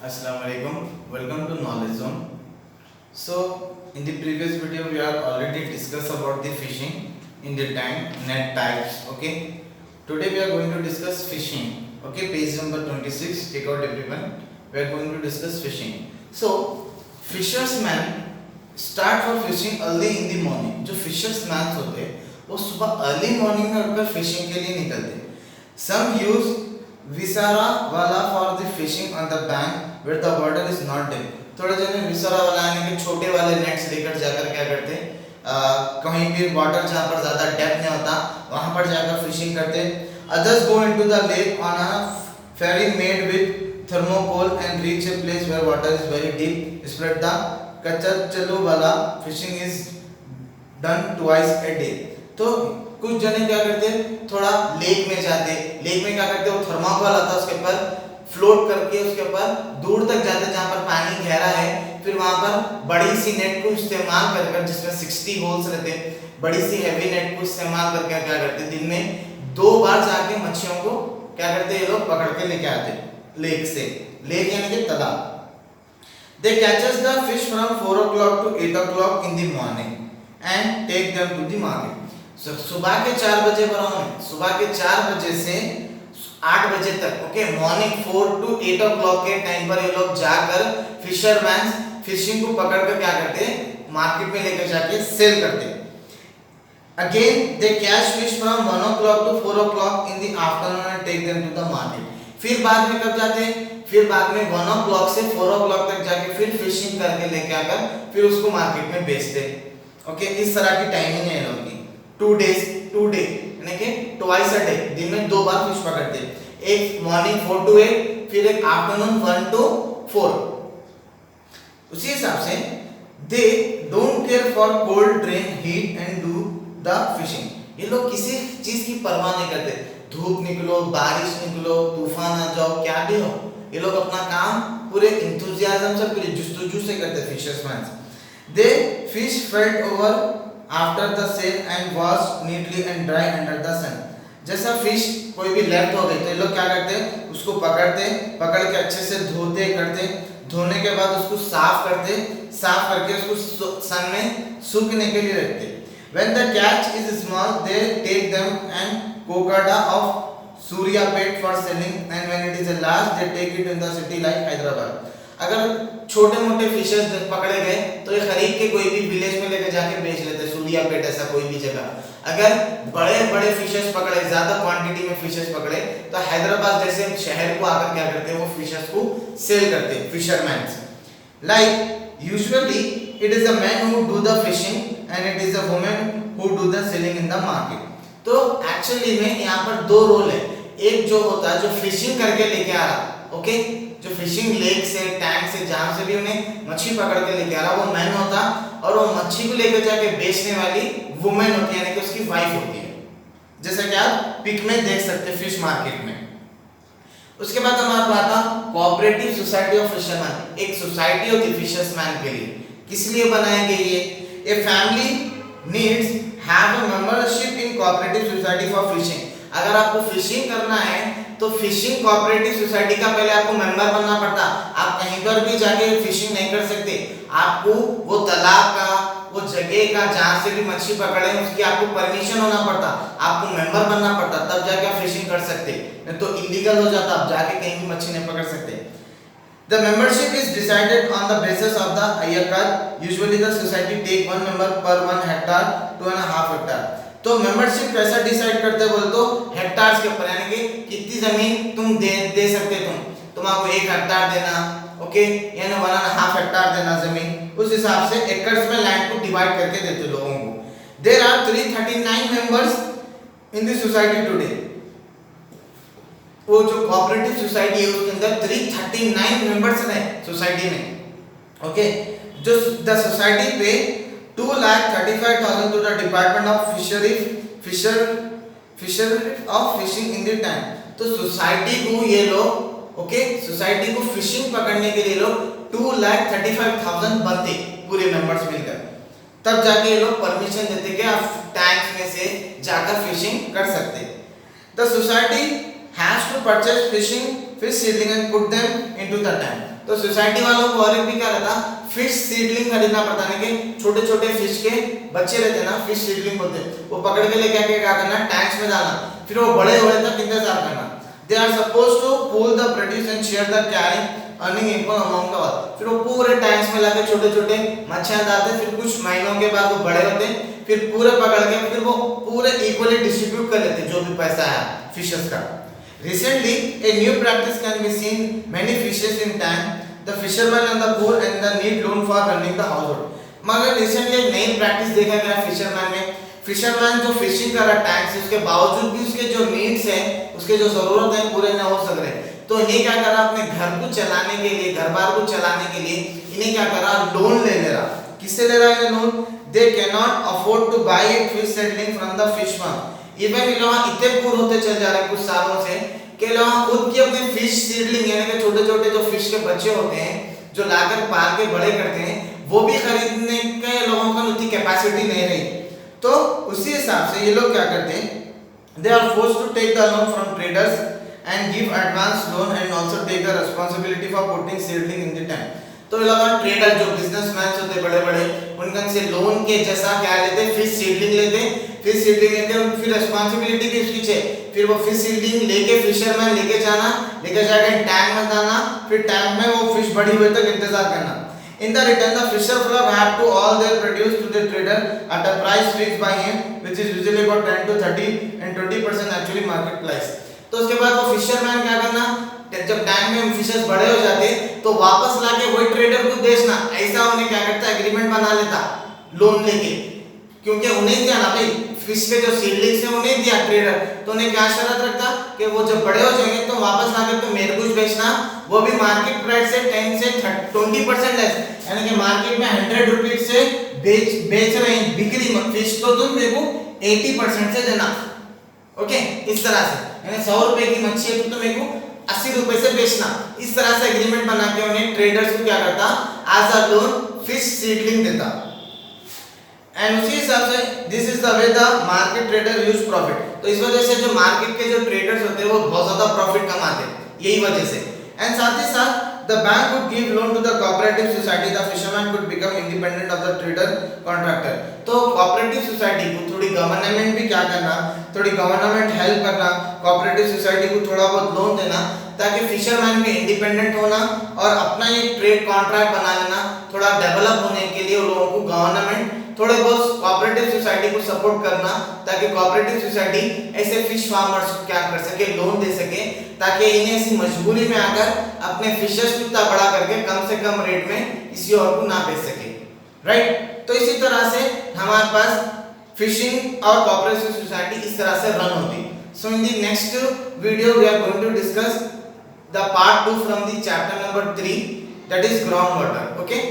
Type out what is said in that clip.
Assalamualaikum. Welcome to Knowledge Zone. So, in the previous video, we are already discussed about the fishing in the tank, net types. Okay. Today we are going to discuss fishing. Okay, page number 26. Take out everyone. We are going to discuss fishing. So, fishermen start for fishing early in the morning. जो fishermen होते हैं, वो सुबह early morning में उठकर fishing के लिए निकलते हैं. Some use विसारा वाला for the fishing on the bank where the water is not deep. थोड़े जने विसारा वाला यानी कि छोटे वाले नेट्स लेकर जाकर क्या करते हैं, कहीं भी वाटर जहाँ पर ज़्यादा डेप्थ नहीं होता वहाँ पर जाकर फिशिंग करते हैं. Others go into the lake on a ferry made with thermocol and reach a place where water is very deep. Spread the कच्चा चलो वाला fishing is done twice a day. तो कुछ जने क्या करते हैं, थोड़ा लेक में जाते, लेक में क्या करते हैं, वो थर्माकोल आता है उसके ऊपर फ्लोट करके उसके ऊपर दूर तक जाते जहाँ पर पानी गहरा है. फिर वहाँ पर बड़ी सी नेट को इस्तेमाल कर जिसमें 60 होल्स रहते हैं, बड़ी सी हैवी नेट को इस्तेमाल करके क्या करते हैं, दिन में 2 बार जाके मच्छियों को क्या करते हैं, ये लोग पकड़ के लेके आते लेक से. लेक यानी कि तालाब. They catches the fish from 4 o'clock to 8 o'clock in the morning and take them to the market. सुबह के 4 बजे पर सुबह के 4 बजे से 8 बजे तक, ओके, मॉर्निंग 4 to 8 o'clock के टाइम पर ये लोग जाकर फिशरमैन फिशिंग को पकड़कर क्या करते हैं, मार्केट में लेकर जाके सेल करते हैं. Again they catch fish from 1 o'clock to 4 o'clock in the afternoon and take them to the market. फिर बाद में कब जाते हैं, फिर बाद में 1 o'clock से 4 o'clock तक जाके फिर फिशिंग करके लेके आकर फिर उसको मार्केट में बेचते हैं. ओके, इस तरह की टाइमिंग है इन लोगों की. 2 डे यानी कि ट्वाइस अ डे, दिन में 2 बार फिश पकड़ते हैं. एक मॉर्निंग 4 to 8, फिर एक आफ्टरनून 1 to 4. उसी हिसाब से they don't care for cold rain heat and do the fishing. ये लोग किसी चीज की परवाह नहीं करते, धूप निकलो, बारिश निकलो, तूफान आ जाओ, क्या भी हो, ये लोग अपना काम पूरे इंथुजियाज्म से, पूरे जुस्तुजू से करते. Fishermen they fish felt over after the sale and wash neatly and dry under the sun. जैसा फिश कोई भी लेफ्ट हो गई तो ये लोग क्या करते हैं, उसको पकड़ते, पकड़ के अच्छे से धोते करते, धोने के बाद उसको साफ करते, साफ करके उसको सन में सूखने के लिए रखते. When the catch is small, they take them and kokada of Suryapet for selling, and when it is a large, they take it in the city like Hyderabad. अगर छोटे मोटे फिशेस पकड़े गए तो ये खरीद के कोई भी विलेज में लेकर जाके बेच लेते, सूर्यापेट ऐसा कोई भी जगह. अगर बड़े बड़े फिशेस पकड़े, ज्यादा क्वांटिटी में फिशेस पकड़े तो हैदराबाद जैसे शहर को आकर क्या करते हैं, वो फिशेस को सेल करते हैं fisherman. Like usually it is a man who do the fishing and it is a woman who do the selling in the market. तो एक्चुअली में यहाँ पर 2 रोल है. एक जो होता है जो फिशिंग करके लेके आ रहा, ओके, जो फिशिंग लेक से, टैंक से, जहां से भी उन्हें मच्छी पकड़ के लेके आ रहा, वो मैन होता, और वो मच्छी को लेकर जाके बेचने वाली वुमेन होती है, यानी कि उसकी वाइफ होती है, जैसा कि आप पिक में देख सकते हैं फिश मार्केट में. उसके बाद हमारे पास आता कोऑपरेटिव सोसाइटी ऑफ फिशरमैन. एक सोसाइटी होती है फिशर्समैन के लिए. किस लिए बनाई गई है? A family needs have a membership in cooperative society for fishing. अगर आपको फिशिंग करना है तो फिशिंग कोऑपरेटिव सोसाइटी का पहले आपको मेंबर बनना पड़ता. आप कहीं पर भी जाके फिशिंग नहीं कर सकते. आपको वो तालाब का, वो जगह का जहां से भी मच्छी पकड़े उसकी आपको परमिशन होना पड़ता, आपको मेंबर बनना पड़ता, तब जाके आप फिशिंग कर सकते. नहीं तो इलीगल हो जाता, आप जाके कहीं भी मच्छी नहीं पकड़ सकते. The membership is decided on the basis of the IACAR. Usually the society take 1 member per 1 hectare, 2.5 hectare. तो मेंबरशिप कैसा डिसाइड करते हैं बोल तो हेक्टार्स के ऊपर, यानी कि कितनी जमीन तुम दे सकते. तुम आपको 1 हेक्टार देना, ओके, यानी 1.5 हेक्टार देना जमीन. उस हिसाब से एकर्स में लैंड को डिवाइड करके देते लोगों को. There are 339 members in the society today. वो जो कोऑपरेटिव सोसाइटी है उसके अंदर 339 मेंबर्स हैं सोसाइटी में, ओके. जो द सोसाइटी पे 2,35,000 to the Department of Fishery of Fishing in the tank. तो सोसाइटी को ये लोग, ओके, सोसाइटी को फिशिंग पकड़ने के लिए लोग 2,35,000 बनते पूरे मेंबर्स मिलकर, तब जाके ये लोग परमिशन देते कि आप टैंक्स में से जाकर फिशिंग कर सकते. The society has to purchase fish seedling and put them into the tank. तो सोसाइटी वालों को और एक भी क्या रहता, फिश सीडलिंग खरीदना पड़ता है कि छोटे छोटे फिश के बच्चे रहते हैं ना, फिश सीडलिंग बोलते हैं, वो पकड़ के लेके आके क्या करना, टैंक्स में डालना, फिर वो बड़े हुए तक इंतजार करना. They are supposed to pool the produce and share the carrying earning equal amount का बाद. फिर वो पूरे टैंक्स में लाके छोटे छोटे मच्छियां डालते, फिर कुछ महीनों के बाद वो बड़े होते, फिर पूरे पकड़ के फिर वो पूरे इक्वली डिस्ट्रीब्यूट कर लेते जो भी पैसा है फिशेस का. Recently, a new practice can be seen. Many fishes in tank. The fishermen and the poor and the need loan for running the household. मगर recently एक नई practice देखा गया फिशरमैन में. फिशरमैन जो फिशिंग कर रहा टैंक से, उसके बावजूद भी उसके जो नीड्स है, उसके जो जरूरत है पूरे न हो सक रहे, तो इन्हें क्या कर रहा, अपने घर को चलाने के लिए, घर बार को चलाने के लिए इन्हें क्या कर रहा, लोन ले रहा. किससे ले रहा है loan? They cannot afford to buy a fish seedling from the fish farm. Even ये लोग इतने पूर होते चल जा रहे हैं कुछ सालों से कि लोग खुद की अपने फिश सीडलिंग यानी कि छोटे छोटे जो फिश के बच्चे होते हैं जो लाकर पाल के बड़े करते हैं, वो भी खरीदने के लोगों का उतनी कैपेसिटी नहीं रही. तो उसी हिसाब से ये लोग क्या करते हैं, they are forced to take the loan from traders and give advance loan and also take the responsibility for putting seedling in the tank. तो ये लोग ट्रेडर जो बिजनेसमैन होते बड़े बड़े, उनका से लोन के जैसा क्या लेते, फिश सीडलिंग लेते, फिश सीडलिंग लेते, फिर रिस्पांसिबिलिटी भी उसकी है, फिर वो फिश सीडलिंग लेके फिशरमैन लेके जाकर टैंक में डालना, फिर टैंक में वो फिश बड़ी हुए तक इंतजार करना. In the return, the fisher flock have to all their produce to the trader at a price fixed by him, which is usually about 10 to 30 and 20% actually market price. तो उसके बाद वो फिशरमैन क्या करना, जब टैंक में fishes बड़े हो जाते तो वापस लाके वही ट्रेडर को बेचना. ऐसा उन्हें क्या करता, एग्रीमेंट बना लेता लोन लेके, क्योंकि उन्हें दिया ना भाई फिश के जो सीडलिंग्स है उन्हें दिया ट्रेडर, तो उन्हें क्या शर्त रखता कि वो जब बड़े हो जाएंगे तो वापस लाके तो मेरे को बेचना, वो भी मार्केट प्राइस से 10 से 20% लेस, यानी कि मार्केट में 100 रुपीस से बेच रहे हैं बिक्री फिश, तो तुम मेरे को 80% से देना. ओके, इस तरह से यानी 100 रुपए की मच्छी है तो मेरे को 80 रुपए से बेचना. इस तरह से एग्रीमेंट बना के उन्हें ट्रेडर्स को क्या करता, as a loan fish seedling देता. एंड उसी हिसाब से this is the way the market trader use profit. तो इस वजह से जो मार्केट के जो ट्रेडर्स होते हैं वो बहुत ज्यादा प्रॉफिट कमाते हैं यही वजह से. एंड साथ ही साथ the bank would give loan to the cooperative society, the fisherman could become independent of the trader contractor. तो cooperative society को थोड़ी गवर्नमेंट भी क्या करना, थोड़ी गवर्नमेंट हेल्प करना, cooperative society को थोड़ा बहुत लोन देना ताकि फिशरमैन भी इंडिपेंडेंट होना और अपना एक ट्रेड कॉन्ट्रैक्ट बना लेना. थोड़ा डेवलप होने के लिए लोगों को गवर्नमेंट थोड़े बहुत कोऑपरेटिव सोसाइटी को सपोर्ट करना ताकि कोऑपरेटिव सोसाइटी ऐसे फिश फार्मर्स को क्या कर सके, लोन दे सके, ताकि इन्हें ऐसी मजबूरी में आकर अपने फिशेस को इतना बड़ा करके कम से कम रेट में किसी और को ना बेच सके. राइट, तो इसी तरह से हमारे पास फिशिंग और कोऑपरेटिव सोसाइटी इस तरह से रन होती. So in the next video we are going to discuss the part 2 from the chapter number 3, that is ground water. Okay.